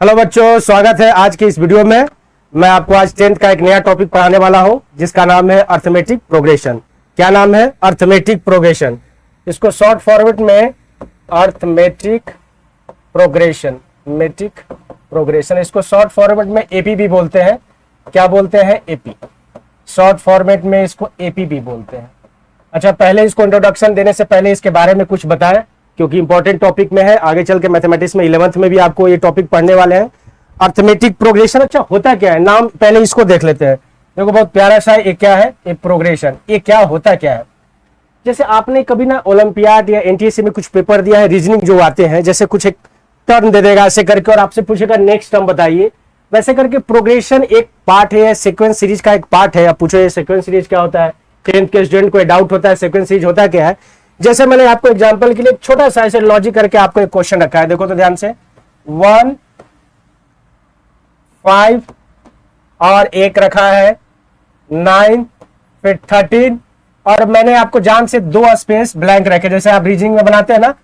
Hello बच्चों, स्वागत है आज की इस वीडियो में। मैं आपको आज 10th का एक नया टॉपिक पढ़ाने वाला हूं जिसका नाम है अर्थमेटिक प्रोग्रेशन। क्या नाम है? Arithmetic progression. इसको शॉर्ट फॉर्मेट में अर्थमेटिक प्रोग्रेशन, मेटिक प्रोग्रेशन, इसको शॉर्ट फॉर्मेट में एपी भी बोलते हैं। क्या बोलते हैं? एपी। शॉर्ट फॉर्मेट में इसको एपी भी बोलते हैं। अच्छा, पहले इसको इंट्रोडक्शन देने से पहले इसके बारे में कुछ बताएं, क्योंकि इंपॉर्टेंट टॉपिक में है। आगे चल के मैथमेटिक्स में 11th में भी आपको ये टॉपिक पढ़ने वाले हैं, अर्थमेटिक प्रोग्रेशन। अच्छा, होता क्या है? नाम पहले इसको देख लेते हैं। देखो, बहुत प्यारा सा है। ये क्या है? ये प्रोग्रेशन। ये क्या होता क्या है? जैसे आपने कभी ना ओलंपियाड या एनटीएससी में कुछ पेपर दिया है, रीजनिंग जो आते हैं, जैसे कुछ एक टर्म दे देगा ऐसे करके और आपसे पूछेगा नेक्स्ट टर्म बताइए, वैसे करके प्रोग्रेशन एक पार्ट है, सीक्वेंस सीरीज का एक पार्ट है। आप पूछो ये सीक्वेंस सीरीज क्या होता है? 10th के स्टूडेंट को डाउट होता है सीक्वेंस सीरीज होता क्या है। जैसे मैंने आपको एग्जांपल के लिए छोटा सा ऐसे लॉजिक करके आपको एक क्वेश्चन रखा है, देखो तो ध्यान से। 1 5 और एक रखा है 9 फिर 13 और मैंने आपको जान से 2 स्पेस ब्लैंक रखे, जैसे आप रीजनिंग में बनाते हैं ना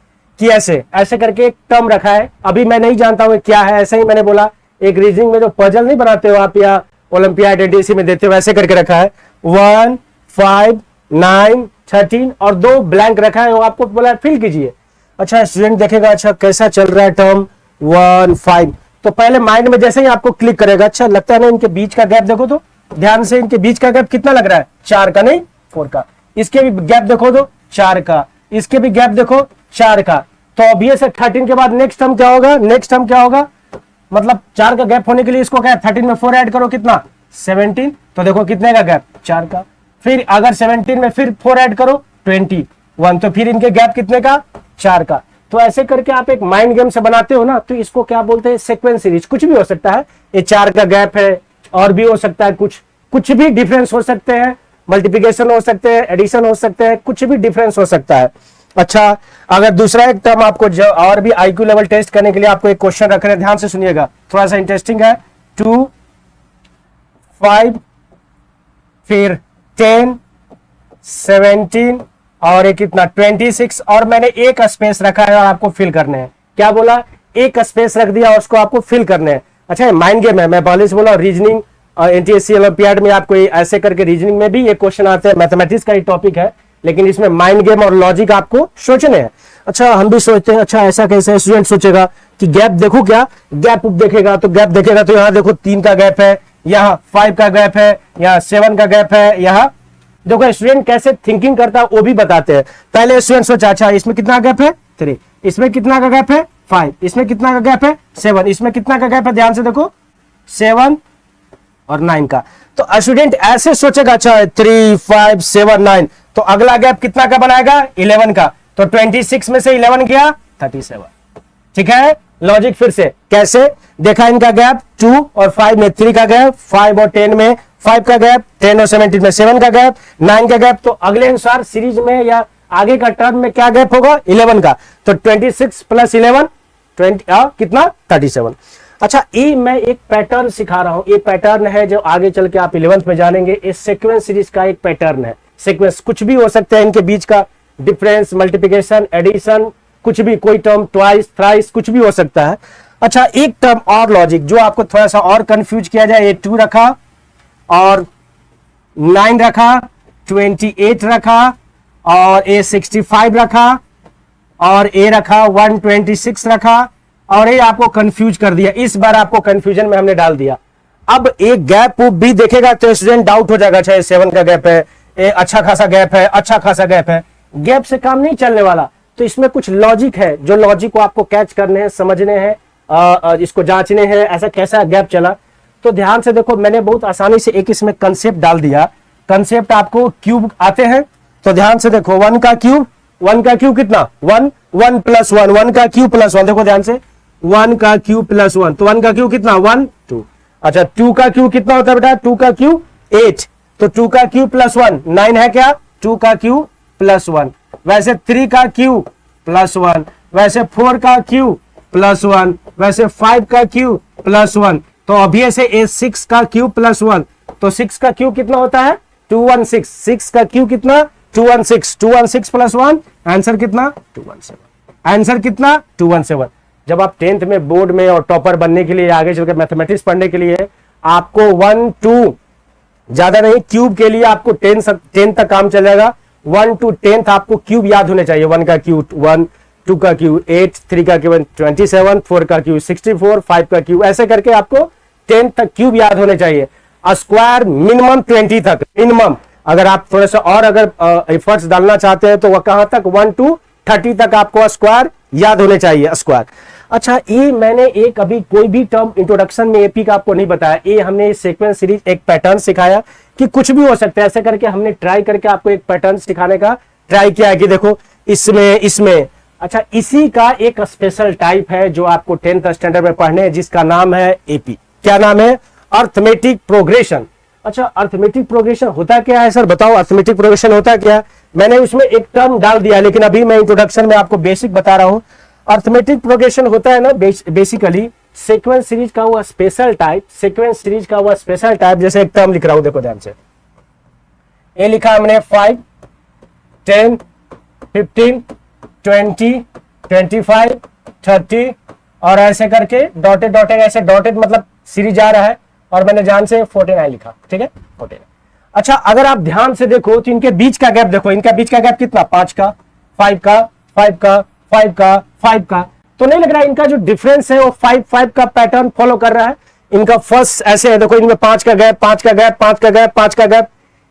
कि ऐसे ऐसे करके एक टर्म रखा है। अभी मैं नहीं जानता हूं क्या है, ऐसे ही मैंने बोला एक रीजनिंग में जो पजल नहीं बनाते हो आप या ओलंपियाड एनटीएससी में देते हो, ऐसे करके रखा है 1 5 9 13 और 2 ब्लैंक रखा है, वो आपको बोला फिल कीजिए। अच्छा, स्टूडेंट देखेगा अच्छा कैसा चल रहा है टर्म 1 5, तो पहले माइंड में जैसे ही आपको क्लिक करेगा, अच्छा लगता है ना इनके बीच का गैप देखो तो ध्यान से, इनके बीच का गैप कितना लग रहा है? 4 का, नहीं 4 का। इसके भी गैप देखो तो 4 का, इसके भी गैप देखो 4 का। तो ऑब्वियस है 13 के बाद नेक्स्ट टर्म क्या होगा? नेक्स्ट टर्म क्या होगा? मतलब 4 का गैप होने के लिए इसको क्या 13 में 4 ऐड करो, कितना? 17। तो देखो कितने का गैप? 4 का। फिर अगर 17 में फिर 4 ऐड करो 21, तो फिर इनके गैप कितने का? 4 का। तो ऐसे करके आप एक माइंड गेम से बनाते हो ना, तो इसको क्या बोलते हैं? Sequence series. कुछ भी हो सकता है, ये 4 का गैप है और भी हो सकता है, कुछ भी डिफरेंस हो सकते हैं, मल्टीप्लिकेशन हो सकते हैं, एडिशन हो सकते हैं, कुछ भी डिफरेंस हो सकता है। अच्छा, अगर दूसरा एक टर्म आपको और भी आईक्यू लेवल टेस्ट करने के लिए आपको एक क्वेश्चन रख रहे हैं, ध्यान से सुनिएगा, थोड़ा सा इंटरेस्टिंग है। 2 5 फिर 10 17 और एक कितना 26 और मैंने एक स्पेस रखा है और आपको फिल करने हैं। क्या बोला? एक स्पेस रख दिया और उसको आपको फिल करने हैं। अच्छा, माइंड गेम है। मैं पहले से बोला रीजनिंग एनटीएससी ओलंपियाड में आपको ऐसे करके रीजनिंग में भी ये क्वेश्चन आते हैं, मैथमेटिक्स का ही टॉपिक है, लेकिन इसमें माइंड गेम और लॉजिक आपको सोचने हैं। अच्छा, हम भी सोचते हैं अच्छा ऐसा कैसे? स्टूडेंट सोचेगा कि गैप देखो, क्या गैप देखेगा तो गैप देखेगा तो यहाँ देखो 3 का गैप है, यहाँ 5 का गैप है, यहाँ 7 का गैप है, यहाँ देखो। स्टूडेंट कैसे थिंकिंग करता है वो भी बताते हैं। पहले स्टूडेंट सोचा अच्छा इसमें कितना गैप है? 3, इसमें कितना का गैप है? 5, इसमें कितना का गैप है? 7, इसमें कितना का गैप है? ध्यान से देखो 7 और 9 का। तो स्टूडेंट ऐसे सोचेगा अच्छा 3 5 7 9, तो अगला गैप कितना का बनाएगा? 11 का। तो 26 में से 11 गया 37। ठीक है, लॉजिक फिर से कैसे देखा इनका गैप? 2 और 5 में 3 का गैप, 5 और 10 में 5 का गैप, 10 और 17 में 7 का गैप, 9 का गैप। तो अगले अनुसार सीरीज में या आगे का टर्म में क्या गैप होगा? 11 का। तो 26 प्लस 11 कितना? 37। अच्छा, ये मैं एक पैटर्न सिखा रहा हूं, ये पैटर्न है जो आगे चल के आप 11th में जानेंगे। इस सीक्वेंस सीरीज का एक पैटर्न है। सीक्वेंस कुछ भी हो सकता है, इनके बीच का डिफरेंस, मल्टीप्लिकेशन, एडिशन, कुछ भी, कोई टर्म ट्वाइस थ्राइस कुछ भी हो सकता है। अच्छा, एक टर्म और लॉजिक जो आपको थोड़ा सा और कंफ्यूज किया जाए, ये 2 रखा और 9 रखा, 28 रखा और ये 65 रखा और ये रखा 126 रखा और ये आपको कंफ्यूज कर दिया। इस बार आपको कंफ्यूजन में हमने डाल दिया। अब एक गैप भी देखेगा तो स्टूडेंट डाउट हो जाएगा, अच्छा 7 का गैप है, ये अच्छा खासा गैप है, अच्छा खासा गैप है। गैप से काम नहीं चलने वाला, तो इसमें कुछ लॉजिक है, जो लॉजिक को आपको कैच करने हैं, समझने हैं, इसको जांचने हैं, ऐसा कैसा गैप चला। तो ध्यान से देखो, मैंने बहुत आसानी से एक इसमें कंसेप्ट डाल दिया। कंसेप्ट आपको क्यूब आते हैं तो ध्यान से देखो, 1 का क्यूब, 1 का क्यूब कितना? 1 1 प्लस 1, 1 का क्यूब प्लस 1, देखो ध्यान से 1 का क्यूब प्लस 1, तो 1 का क्यूब कितना? 1 2। अच्छा, 2 का क्यूब कितना होता है बेटा? 2 का क्यूब 8, तो 2 का क्यूब प्लस 1 9 है क्या? 2 का क्यूब प्लस 1। वैसे 3 का क्यूब प्लस 1, वैसे 4 का क्यूब प्लस 1, वैसे 5 का क्यूब प्लस 1, तो ऑब्वियस है 6 का क्यूब प्लस 1, तो 6 का क्यूब कितना होता है? 216। 6 का क्यूब कितना? 216। 216 प्लस 1, आंसर कितना? 217। आंसर कितना? 217। जब आप 10th में बोर्ड में और टॉपर बनने के लिए, आगे चलकर मैथमेटिक्स पढ़ने के लिए आपको 1 2 ज्यादा नहीं, क्यूब के लिए आपको 10 तक काम चलेगा। 1 to 10th आपको क्यूब याद होने चाहिए। 1 का क्यूब 1, 2 का क्यूब 8, 3 का क्यूब 27, 4 का क्यूब 64, 5 का क्यूब, ऐसे करके आपको 10 तक क्यूब याद होने चाहिए। स्क्वायर मिनिमम 20 तक, मिनिमम। अगर आप थोड़ा सा और अगर एफर्ट्स डालना चाहते हैं तो वह कहां तक, 1 to 30 तक आपको स्क्वायर याद होने चाहिए, स्क्वायर। अच्छा, ये मैंने एक अभी कोई भी टर्म इंट्रोडक्शन में एपी का आपको नहीं बताया। ये हमने सीक्वेंस सीरीज एक पैटर्न सिखाया कि कुछ भी हो सकता है, ऐसे करके हमने ट्राई करके आपको एक पैटर्न सिखाने का ट्राई किया कि देखो इसमें अच्छा, इसी का एक स्पेशल टाइप है जो आपको 10th स्टैंडर्ड में पढ़ने है, जिसका नाम है एपी। क्या नाम है? Arithmetic progression. अच्छा, अर्थमेटिक प्रोग्रेशन होता क्या है सर, बताओ अर्थमेटिक प्रोग्रेशन होता क्या? मैंने उसमें एक टर्म डाल दिया, लेकिन अभी मैं इंट्रोडक्शन में आपको बेसिक बता रहा हूं। अर्थमेटिक प्रोग्रेशन होता है ना बेसिकली सीक्वेंस सीरीज का वो स्पेशल टाइप, सीक्वेंस सीरीज का वो स्पेशल टाइप। जैसे एक टर्म लिख रहा हूं, देखो ध्यान से, ये लिखा हमने 5, 10, 15, 20, 25, 30 और ऐसे करके डॉटेड डॉटेड, ऐसे डॉटेड मतलब सीरीज आ रहा है, और मैंने ध्यान से 49 लिखा, ठीक है 49। अच्छा, अगर आप ध्यान से देखो तो इनके बीच का गैप देखो, इनका बीच का गैप कितना, 5 का, 5 का, 5 का, 5 का, 5 का। तो नहीं लग रहा है इनका जो डिफरेंस है वो 5 का पैटर्न फॉलो कर रहा है। इनका फर्स्ट ऐसे है, देखो इनमें 5 का गैप, 5 का गैप, 5 का गैप, 5 का गैप।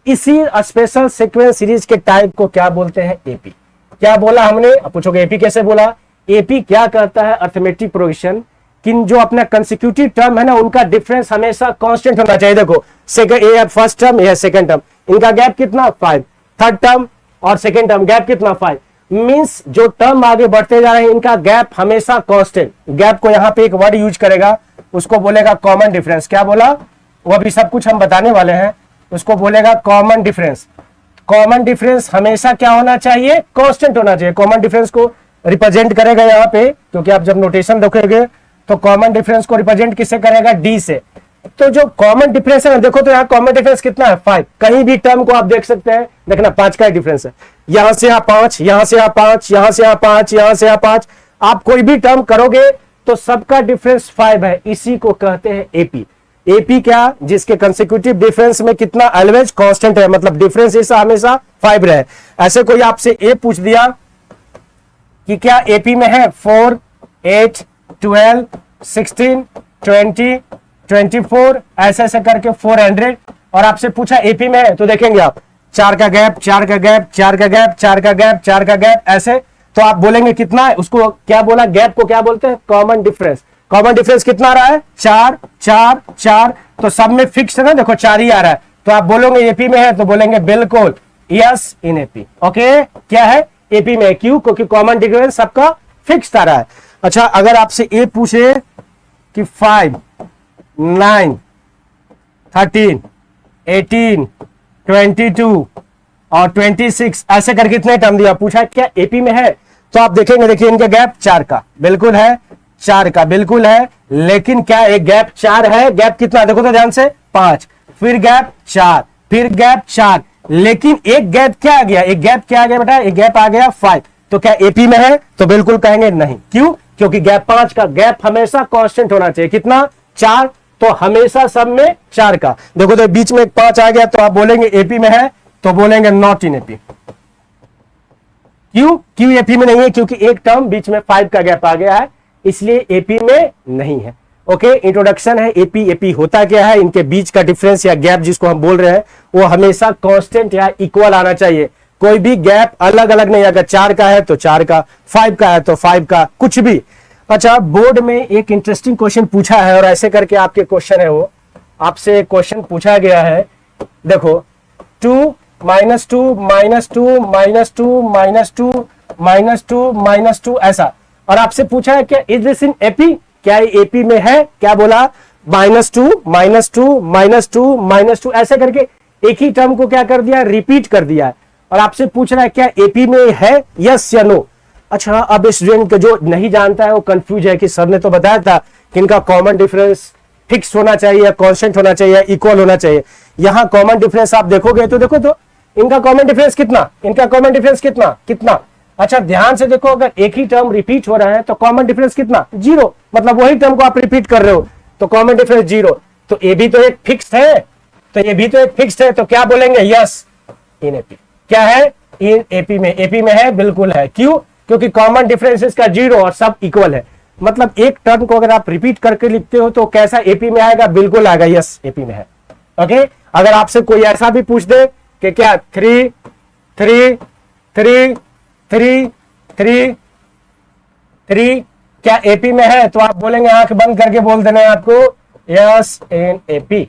इसी स्पेशल सीक्वेंस सीरीज के टाइप को क्या बोलते हैं? एपी। क्या बोला हमने? अब पूछोगे एपी कैसे बोला? एपी क्या करता है? अर्थमेटिक प्रोग्रेशन, किन जो अपना कंसेक्यूटिव टर्म है ना, उनका डिफरेंस हमेशा कांस्टेंट होना चाहिए। देखो सेकंड, ये है फर्स्ट टर्म, ये है सेकंड टर्म, इनका गैप कितना, 5। थर्ड टर्म और सेकंड टर्म गैप कितना, 5। मींस जो टर्म आगे बढ़ते जा रहे हैं इनका गैप हमेशा कांस्टेंट। गैप को यहां पे एक वर्ड यूज करेगा, उसको बोलेगा कॉमन डिफरेंस। क्या बोला? वो अभी सब कुछ हम बताने वाले हैं, उसको बोलेगा कॉमन डिफरेंस। कॉमन डिफरेंस हमेशा क्या होना चाहिए? कांस्टेंट होना चाहिए। कॉमन डिफरेंस को रिप्रेजेंट करेगा यहाँ पे, क्योंकि आप जब नोटेशन देखोगे तो कॉमन डिफरेंस को रिप्रेजेंट किससे करेगा? डी से। तो जो कॉमन डिफरेंस है ना, देखो तो यहाँ कॉमन डिफरेंस कितना है? 5। कहीं भी टर्म को आप देख सकते हैं, देखना 5 का डिफरेंस है। यहां से यहाँ 5, यहां से यहाँ 5, यहां से यहाँ 5, यहां से यहाँ 5। आप कोई भी टर्म करोगे तो सबका डिफरेंस 5 है। इसी को कहते हैं एपी। एपी क्या? जिसके कंसेक्यूटिव डिफरेंस में कितना ऑलवेज कांस्टेंट है, मतलब डिफरेंस ऐसा हमेशा 5 रहे। ऐसे कोई आपसे ए पूछ दिया कि क्या एपी में है 4, 8, 12, 16, 20, 24, ऐसे ऐसे करके 400, और आपसे पूछा एपी में है, तो देखेंगे आप 4 का गैप, 4 का गैप, 4 का गैप, 4 का गैप, 4 का गैप, ऐसे। तो आप बोलेंगे कितना है? उसको क्या बोला? गैप को क्या बोलते हैं? Common difference. कॉमन डिफरेंस कितना आ रहा है? 4, 4, 4। तो सब में फिक्स है ना, देखो 4 ही आ रहा है। तो आप बोलोगे एपी में है, तो बोलेंगे बिल्कुल यस इन एपी। ओके, क्या है? एपी में। क्यों? क्योंकि कॉमन डिफरेंस सबका फिक्स आ रहा है। अच्छा, अगर आपसे ए पूछे कि 5, 9, 13, 18, 22 और 26, ऐसे करके कितने टर्म दिया, पूछा क्या एपी में है? तो आप देखेंगे, देखिए इनका गैप 4 का बिल्कुल है, 4 का बिल्कुल है। लेकिन क्या एक गैप 4 है? गैप कितना देखो तो ध्यान से, 5, फिर गैप 4, फिर गैप 4। लेकिन एक गैप क्या आ गया? एक गैप क्या आ गया बेटा? एक गैप आ गया 5। तो क्या एपी में है? तो बिल्कुल कहेंगे नहीं। क्यों? क्योंकि गैप 5 का गैप हमेशा कांस्टेंट होना चाहिए। कितना? 4। तो हमेशा सब में 4 का। देखो तो बीच में एक 5 आ गया, तो आप बोलेंगे एपी में है, तो बोलेंगे नॉट इन एपी। क्यों? क्यों एपी में नहीं है? क्योंकि एक टर्म बीच में 5 का गैप आ गया है, इसलिए एपी में नहीं है। ओके, इंट्रोडक्शन है एपी। एपी होता क्या है? इनके बीच का डिफरेंस या गैप जिसको हम बोल रहे हैं वो हमेशा कांस्टेंट या इक्वल आना चाहिए। कोई भी गैप अलग अलग नहीं। अगर 4 का है तो 4 का, 5 का है तो 5 का, कुछ भी। अच्छा, बोर्ड में एक इंटरेस्टिंग क्वेश्चन पूछा है, और ऐसे करके आपके क्वेश्चन है वो, आपसे एक क्वेश्चन पूछा गया है। देखो 2, -2, -2, -2, -2, -2, -2, ऐसा। और आपसे पूछा है क्या इज दिस इन एपी? क्या ये एपी में है? क्या बोला? -2, -2, -2, -2, ऐसे करके एक ही टर्म को क्या कर दिया? रिपीट कर दिया। और आपसे पूछ रहा है क्या एपी में है, यस या नो। अच्छा, अब स्टूडेंट जो नहीं जानता है वो कंफ्यूज है कि सर ने तो बताया था कि इनका कॉमन डिफरेंस फिक्स होना चाहिए, कांस्टेंट होना चाहिए, इक्वल होना चाहिए। यहां कॉमन डिफरेंस आप देखोगे तो देखो तो इनका कॉमन डिफरेंस कितना? इनका कॉमन डिफरेंस कितना? अच्छा ध्यान से देखो, अगर एक ही टर्म रिपीट हो रहा है तो कॉमन डिफरेंस कितना, 0, मतलब वही टर्म को आप रिपीट कर रहे हो तो कॉमन डिफरेंस 0। तो ए भी तो एक फिक्स्ड है, तो ये भी तो एक फिक्स्ड है, तो क्या बोलेंगे, यस इन एपी। क्या है, इन एपी में, एपी में है, बिल्कुल है। क्यों, क्योंकि कॉमन डिफरेंसेस का 0 और सब इक्वल है। मतलब एक टर्म को अगर आप रिपीट करके लिखते हो तो कैसा, एपी में आएगा, बिल्कुल आएगा, यस एपी में है। ओके, अगर आपसे कोई ऐसा भी पूछ दे कि क्या 3 3 3 3 3 3 क्या एपी में है, तो आप बोलेंगे, आंख बंद करके बोल देना है आपको, यस इन एपी।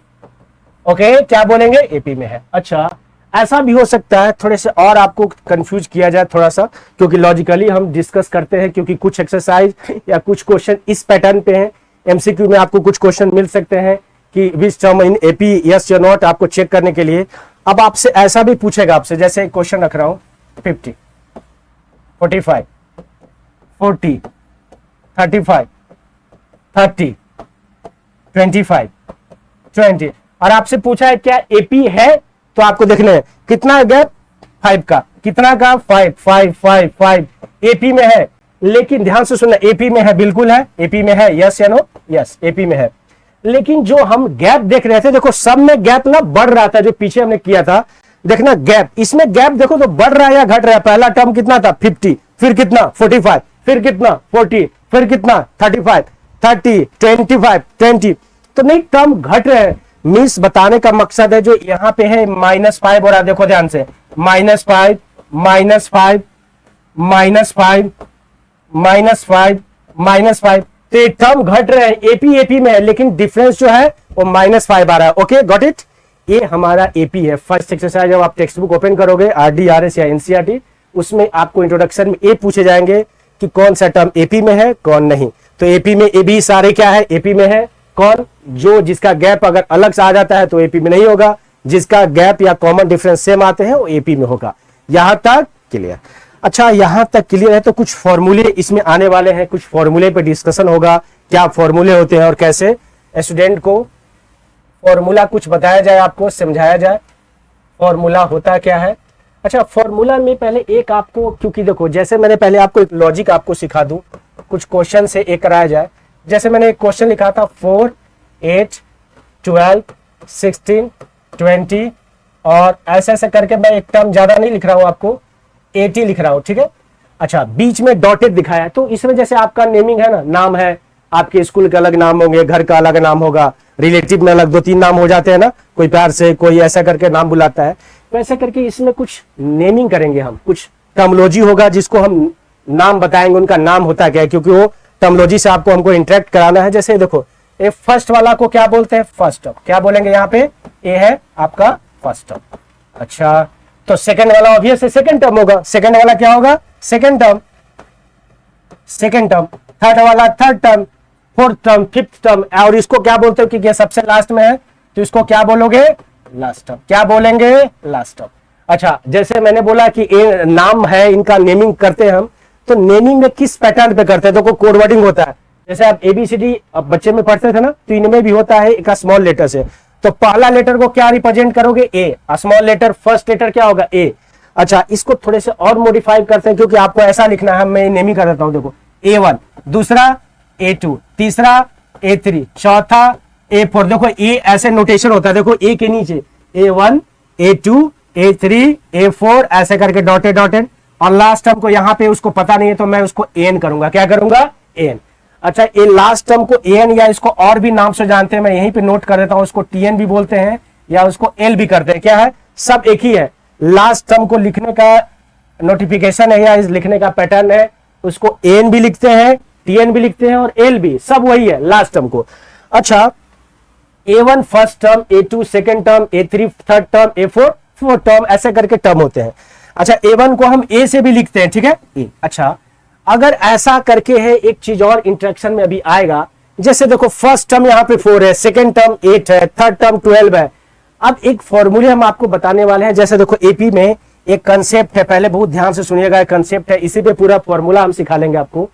ओके, क्या बोलेंगे, एपी में है। अच्छा, ऐसा भी हो सकता है थोड़े से और आपको कंफ्यूज किया जाए थोड़ा सा, क्योंकि लॉजिकली हम डिस्कस करते हैं, क्योंकि कुछ एक्सरसाइज या कुछ क्वेश्चन इस पैटर्न पे हैं। एमसीक्यू में आपको कुछ क्वेश्चन मिल सकते हैं कि which term in AP, yes या नॉट, आपको चेक करने के लिए। अब आपसे ऐसा भी पूछेगा, आपसे जैसे क्वेश्चन रख रहा हूं, 50 45 40 35 30 25 20, और आपसे पूछा है क्या एपी है, तो आपको देखना है कितना गैप, 5 का, कितना का, 5 5 5 5 एपी में है। लेकिन ध्यान से सुनना, एपी में है, बिल्कुल है, एपी में है, यस या नो, यस एपी में है। लेकिन जो हम गैप देख रहे थे, देखो सब में गैप ना बढ़ रहा था, जो पीछे हमने किया था, देखना गैप, इसमें गैप देखो तो बढ़ रहा है या घट रहा है। पहला टर्म कितना था, 50, फिर कितना 45, फिर कितना 40, फिर कितना 35 30 25 20, तो नहीं टर्म घट रहे हैं। मीन्स बताने का मकसद है जो यहां पे है -5 हो रहा है, देखो ध्यान से, -5 -5 -5 -5 -5, तो ये टर्म घट रहे हैं, एपी एपी में है, लेकिन डिफरेंस जो है वो -5 आ रहा है। ओके, गॉट इट, ये हमारा एपी है। फर्स्ट एक्सरसाइज जब आप टेक्स्ट बुक ओपन करोगे RDRS या NCERT, उसमें आपको इंट्रोडक्शन में ये पूछे जाएंगे कि कौन सा टर्म एपी में है, कौन नहीं। तो एपी में ए बी सारे क्या है, एपी में है। कौन, जो जिसका गैप अगर अलग से आ जाता है तो एपी में नहीं होगा, जिसका गैप या कॉमन डिफरेंस सेम आते हैं वो एपी में होगा। यहां तक क्लियर। अच्छा, यहां तक क्लियर है, तो कुछ फॉर्मूले इसमें आने वाले हैं, कुछ फॉर्मूले पे डिस्कशन होगा, क्या फॉर्मूले होते हैं और कैसे स्टूडेंट को फॉर्मूला कुछ बताया जाए, आपको समझाया जाए फॉर्मूला होता क्या है। अच्छा, फॉर्मूला में पहले एक आपको, क्योंकि देखो जैसे मैंने पहले आपको एक लॉजिक आपको सिखा दूं, कुछ क्वेश्चन से एक कराया जाए। जैसे मैंने एक क्वेश्चन लिखा था 4 8 12 16 20, और ऐसे ऐसे करके मैं एक टर्म ज्यादा नहीं लिख रहा हूं, आपको 80 लिख रहा हूं, ठीक है। अच्छा, बीच में डॉटेड दिखाया है, तो इसमें जैसे आपका नेमिंग है ना, नाम है, आपके स्कूल के अलग नाम होंगे, घर का अलग नाम होगा, रिलेटिव में अलग 2-3 नाम हो जाते हैं ना, कोई प्यार से, कोई ऐसा करके नाम बुलाता है, वैसे करके इसमें कुछ नेमिंग करेंगे हम, कुछ टर्मोलॉजी होगा जिसको हम नाम बताएंगे, उनका नाम होता क्या है, क्योंकि वो टर्मोलॉजी से आपको हमको इंटरेक्ट कराना है। जैसे देखो, ये फर्स्ट वाला को क्या बोलते हैं, फर्स्ट टर्म, क्या बोलेंगे यहाँ पे, ये है आपका फर्स्ट टर्म। अच्छा, तो सेकंड वाला ऑब्वियस है सेकंड टर्म होगा, सेकंड वाला क्या होगा, second term, second term, third वाला third term, fourth term, fifth term, और इसको क्या बोलते हो, क्योंकि सबसे लास्ट में है तो इसको क्या बोलोगे, लास्ट टर्म। क्या बोलेंगे, लास्ट टर्म। अच्छा, जैसे मैंने बोला कि ये नाम है, इनका नेमिंग करते हैं हम, तो नेमिंग में किस पैटर्न पे करते हैं, देखो कोड वर्डिंग होता है। जैसे आप ABCD अब बच्चे में पढ़ते थे ना, तो इनमें भी होता है एक स्मॉल लेटर से, तो पहला लेटर को क्या रिप्रेजेंट करोगे, ए, स्मॉल लेटर, फर्स्ट लेटर क्या होगा, ए। अच्छा, इसको थोड़े से और मॉडिफाई करते हैं, क्योंकि आपको ऐसा लिखना है, मैं नेमिंग कर देता हूं, देखो A1, दूसरा A2, तीसरा A3, चौथा A4, देखो ए ऐसे नोटेशन होता है, देखो ए के नीचे A1 A2 A3 A4 ऐसे करके डॉटेड डॉटेड, और लास्ट टर्म को यहाँ पे उसको पता नहीं है तो मैं उसको एन करूंगा, क्या करूंगा, एन। अच्छा, ये लास्ट टर्म को एन या इसको और भी नाम से जानते हैं, मैं यहीं पे नोट कर देता हूं, उसको टीएन भी बोलते हैं या उसको एल भी करते हैं, क्या है, सब एक ही है। लास्ट टर्म को लिखने का नोटिफिकेशन है या इस लिखने का पैटर्न है, उसको एन भी लिखते हैं, टीएन भी लिखते हैं और एल भी, सब वही है लास्ट टर्म को। अच्छा, A1 first term, A2 second term, A3 third term, A4 fourth term, ऐसे करके टर्म होते हैं। अच्छा, A1 को हम A से भी लिखते हैं, ठीक है, E। अच्छा, अगर ऐसा करके है, एक चीज और इंट्रैक्शन में अभी आएगा, जैसे देखो फर्स्ट टर्म यहाँ पे 4 है, सेकंड टर्म 8 है, थर्ड टर्म 12 है। अब एक फॉर्मूले हम आपको बताने वाले हैं। जैसे देखो एपी में एक कंसेप्ट है, पहले बहुत ध्यान से सुनिएगा, कंसेप्ट है, इसी पे पूरा फॉर्मूला हम सिखा लेंगे आपको।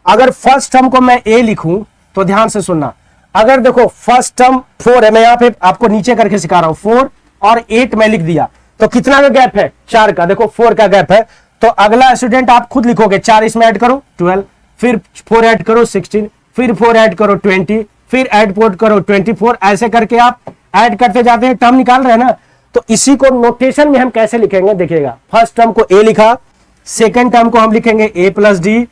अगर फर्स्ट टर्म को मैं ए लिखूं तो ध्यान से सुनना, अगर देखो फर्स्ट टर्म 4 है, मैं यहाँ पे आपको नीचे करके सिखा रहा हूं, 4 और 8 में लिख दिया, तो कितना का गैप है, 4 का, देखो 4 का गैप है, तो अगला स्टूडेंट आप खुद लिखोगे, 4 इसमें ऐड करो 12, फिर 4 ऐड करो 16, फिर 4 ऐड करो 20, फिर ऐड पोर्ट करो 24, ऐसे करके आप ऐड करते जाते हैं, टर्म निकाल रहे हैं ना। तो इसी को नोटेशन में हम कैसे लिखेंगे देखिएगा, फर्स्ट टर्म को ए लिखा, सेकंड टर्म को हम लिखेंगे a plus D,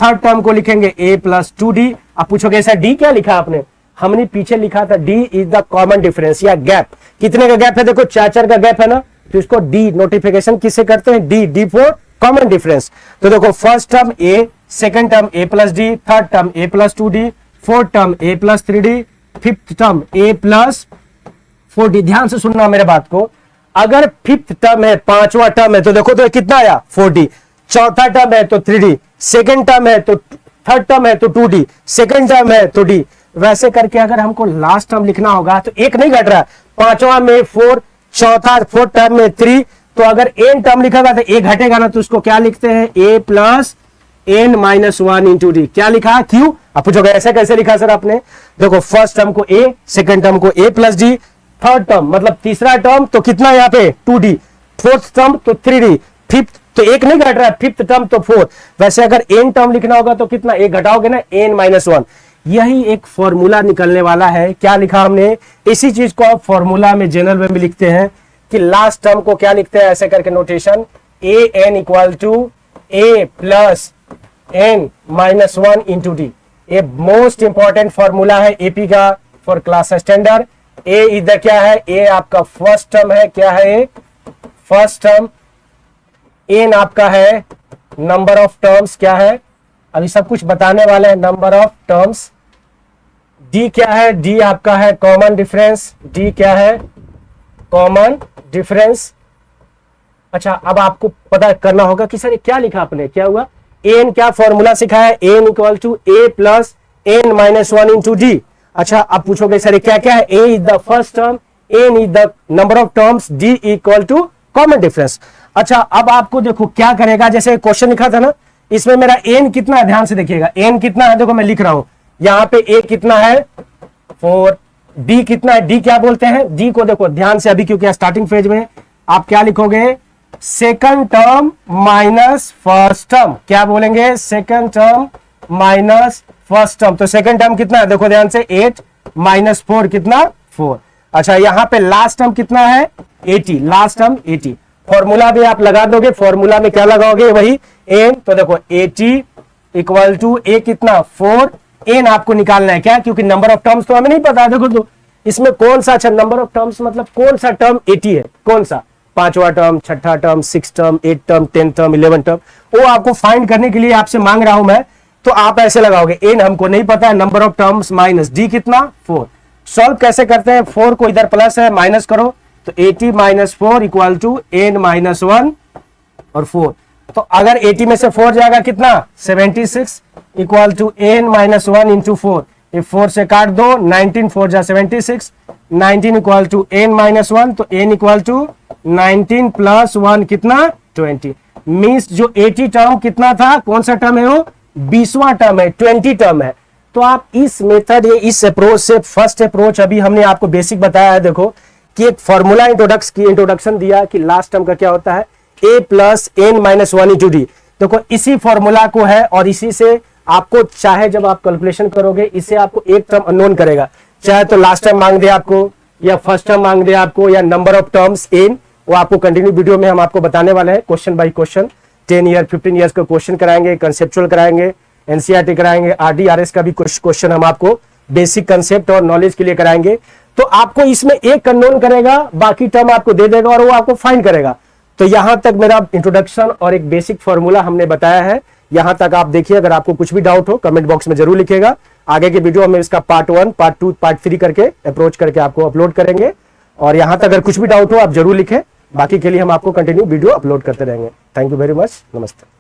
third term को लिखेंगे a प्लस 2d। आप पूछोगे सर डी क्या लिखा आपने, हमने पीछे लिखा था d is the common difference या गैप। कितने का गैप है देखो, 4 का गैप है ना, तो इसको डी नोटिफिकेशन किससे करते हैं, डी फॉर कॉमन डिफरेंस। तो देखो first term a, second term a plus D, third term a plus 2d, fourth term a plus 3d, fifth term a plus 4d। ध्यान से सुनना मेरे बात को, अगर फिफ्थ टर्म है, पांचवा टर्म है, तो देखो तो कितना आया 4d, चौथा टर्म है तो 3d, सेकंड टर्म है तो थर्ड टर्म है तो 2d, सेकंड टर्म है तो d। वैसे करके अगर हमको लास्ट टर्म लिखना होगा तो एक नहीं घट रहा है, पांचवा में 4, चौथा फोर्थ टर्म में 3, तो अगर n टर्म लिखा तो एक घटेगा ना, तो उसको क्या लिखते हैं, a plus n minus 1 into D. क्या लिखा, क्यों? आप पूछोगे ऐसे कैसे लिखा सर आपने, देखो फर्स्ट टर्म को a, सेकंड टर्म को a plus D, third term मतलब तीसरा टर्म तो कितना यहाँ पे 2d, फोर्थ टर्म तो 3d, फिफ्थ तो एक नहीं घट रहा है, फिफ्थ टर्म तो 4। वैसे अगर n टर्म लिखना होगा तो कितना, एक घटाओगे ना, n माइनस 1। यही एक फॉर्मूला निकलने वाला है। क्या लिखा हमने, इसी चीज को आप फॉर्मूला में जनरल वे में लिखते हैं कि लास्ट टर्म को क्या लिखते हैं, ऐसे करके notation, a n equal to a plus n minus 1 into D. ये मोस्ट इंपॉर्टेंट फॉर्मूला है एपी का फॉर क्लास स्टैंडर्ड। ए इधर क्या है, ए आपका फर्स्ट टर्म है, क्या है ए फर्स्ट टर्म, एन आपका है नंबर ऑफ टर्म्स, क्या है अभी सब कुछ बताने वाले हैं, नंबर ऑफ टर्म्स। डी क्या है, डी आपका है कॉमन डिफरेंस, डी क्या है कॉमन डिफरेंस। अच्छा अब आपको पता करना होगा कि सर क्या लिखा आपने, क्या हुआ, एन क्या फॉर्मूला सिखाया, N equal to A plus N minus 1 into D. अच्छा अब पूछोगे सर क्या क्या है, a is the first term, n is the number of terms, d equal to common difference. अच्छा अब आपको देखो क्या करेगा, जैसे क्वेश्चन लिखा था ना, इसमें मेरा n कितना है, ध्यान से देखिएगा n कितना है, देखो मैं लिख रहा हूं यहाँ पे a कितना है 4, d कितना है, d क्या बोलते हैं, d को देखो ध्यान से अभी, क्योंकि स्टार्टिंग फेज में आप क्या लिखोगे, second term minus first term. क्या बोलेंगे, second term minus first term. तो सेकंड टर्म कितना है, देखो ध्यान से 8 माइनस 4 कितना 4। अच्छा यहाँ पे लास्ट टर्म कितना है 80, लास्ट टर्म 80। फॉर्मूला भी आप लगा दोगे, फॉर्मूला में क्या लगाओगे, वही n। तो देखो 80 इक्वल टू a कितना 4, n आपको निकालना है, क्या, क्योंकि नंबर ऑफ टर्म्स तो हमें नहीं पता। देखो तो इसमें कौन सा, अच्छा नंबर ऑफ टर्म्स मतलब कौन सा टर्म 80 है, कौन सा, पांचवा टर्म, छठा term, 6 term, 8 term, 10 term, 11 term, वो आपको फाइंड करने के लिए आपसे मांग रहा हूं मैं। तो आप ऐसे लगाओगे, n हमको नहीं पता है, number of terms minus d कितना 4। सॉल्व कैसे करते हैं, 4 को इधर प्लस है माइनस करो, तो 80 minus 4 equal to n minus 1 और 4। तो अगर 80 में से 4 जाएगा कितना 76 equal to n minus 1 into 4। ये 4 से काट दो, 19 4 जा 76, 19 इक्वल टू n माइनस 1, तो n इक्वल टू 19 प्लस 1 कितना 20। मीन्स जो 80 टर्म कितना था, कौन सा टर्म है वो, 20वां टर्म है, 20 टर्म है। तो आप इस मेथड या इस अप्रोच से, फर्स्ट अप्रोच अभी हमने आपको बेसिक बताया है, देखो कि एक फॉर्मूला इंट्रोडक्शन दिया कि लास्ट टर्म का क्या होता है, a plus n minus 1 into D. देखो इसी फॉर्मूला को है, और इसी से आपको चाहे जब आप कैलकुलेशन करोगे, इससे आपको एक टर्म अननोन करेगा, चाहे तो लास्ट टर्म मांग दे आपको, या फर्स्ट टर्म मांग दे आपको, या नंबर ऑफ टर्म्स n, वो आपको कंटिन्यू वीडियो में हम आपको बताने वाले हैं, question by question. 10 year 15 years का क्वेश्चन कराएंगे, कंसेप्चुअल कराएंगे, एनसीईआरटी कराएंगे, आरडीआरएस का भी कुछ क्वेश्चन हम आपको बेसिक कंसेप्ट और नॉलेज के लिए कराएंगे। तो आपको इसमें एक अननोन करेगा, बाकी टर्म आपको दे देगा और वो आपको फाइंड करेगा। तो यहां तक मेरा इंट्रोडक्शन और एक बेसिक फॉर्मूला हमने बताया है, यहां तक आप देखिए। अगर आपको कुछ भी डाउट हो कमेंट बॉक्स में जरूर लिखिएगा। आगे के वीडियो में इसका पार्ट 1, पार्ट 2, पार्ट 3 करके अप्रोच करके आपको अपलोड करेंगे। और यहां तक अगर कुछ भी डाउट हो आप जरूर लिखें, बाकी के लिए हम आपको कंटिन्यू वीडियो अपलोड करते रहेंगे। थैंक यू वेरी मच, नमस्ते।